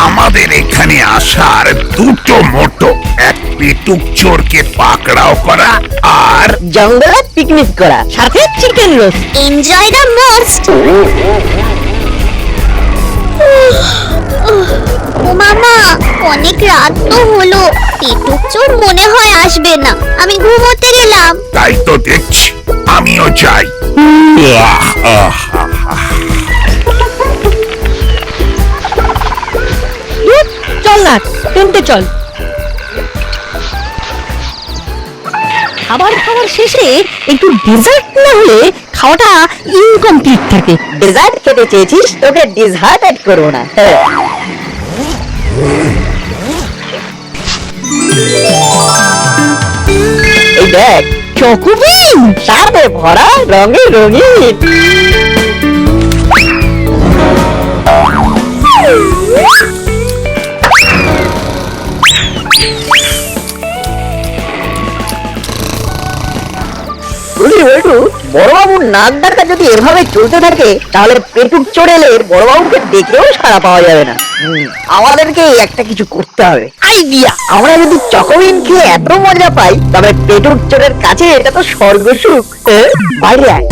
আমাদের এখানে আসার দুটো মোটো, এক পেটুক চোরকে পাকড়াও করা আর জঙ্গলে পিকনিক করা, সাথে chicken roast. Enjoy the most. ও মামা, অনেক রাত তো হলো, পেটুক চোর মনে হয় আসবে না, আমি ঘুমোতে গেলাম। তাই তো দেখছি, আমিও যাই। চল না, টেন্টে চল। খাবার শেষে একটু ডেজার্ট না হলে খাওয়াটা ইনকমপ্লিট থাকে। ডেজার্ট খেতে চেয়েছিস, তোকে ডিজার্ট অ্যাড করবো না। এই দেখ, চকোবিন সাথে ভরা, রঙে রঙিন। বড়বাবুর নাক ডাকা যদি এভাবে চলতে থাকে, তাহলে পেটুক চড়েলের বড়বাবুকে দেখেও সাড়া পাওয়া যাবে না। আমাদেরকে একটা কিছু করতে হবে। আইডিয়া! আমরা যদি চকোবিন খেয়ে এত মজা পাই, তবে পেটুক চোরের কাছে এটা তো স্বর্গসুখ। বাইরে আয়।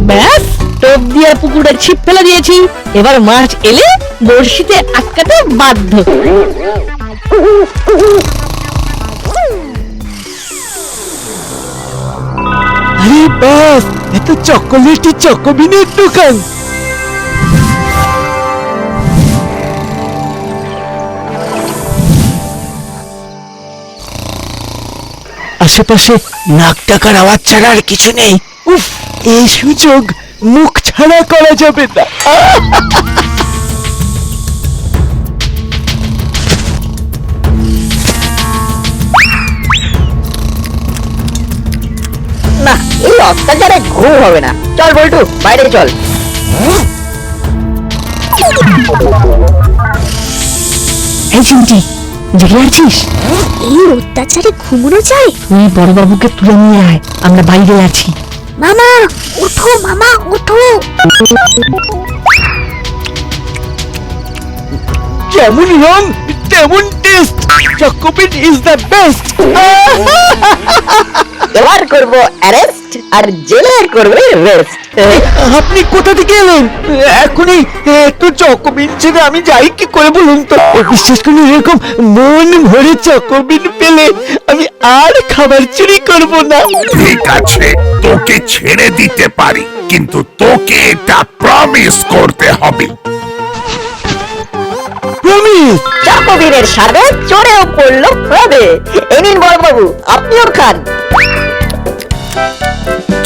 ব্যাস, টোপ দিয়ে পুকুরে ছিপ ফেলে দিয়েছি। এবার মাছ এলে বড়শিতে আটকাতে বাধ্য। আরে বাস, এত চকোলেটি চকোবিনের দোকান। আশেপাশে নাক ডাকার আওয়াজ ছাড়া আর কিছু নেই। উফ, এই সুযোগ মুখ ছাড়া করা যাবে না। না, এই অত্যাচারে ঘুম হবে না। চল বল্টু, বাইরে চল। এই চিমটি, জেগে আছিস? এই অত্যাচারে ঘুমোনো যায়? তুই বড়বাবুকে তুলে নিয়ে আয়, আমরা বাইরে আছি। মামা ওঠো, মামা ওঠো। যেমন রং তেমন টেস্ট, চকোবিন ইজ দ্য বেস্ট। এবার করব অ্যারেস্ট আর জেলে করবে রেস্ট। আপনি কোথা থেকে এলেন? এখনই একটু চকোবিন ছেড়ে আমি যাই কি করে বলুন তো? বিশেষ করে এরকম মন ভরে চকোবিন পেলে আমি আর খাবার চুরি করব না। ঠিক আছে, তোকে ছেড়ে দিতে পারি, কিন্তু তোকে এটা প্রমিস করতে হবে। প্রমিস? চকোবিনের স্বাদে চড়েও পড়লো প্রবে। এই নিন বড়বাবু, আপনিও খান।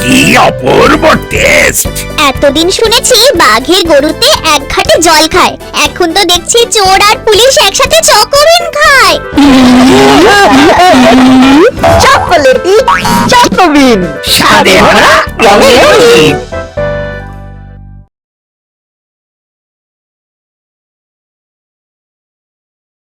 কি অপূর্ব টেস্ট! এতদিন শুনেছি বাঘে গরুতে এক ঘাটে জল খায়, এখন তো দেখছি চোর আর পুলিশ একসাথে চকোবিন খায়। চকোলেটি চকোবিন, স্বাদে ভরা, রঙে রঙিন।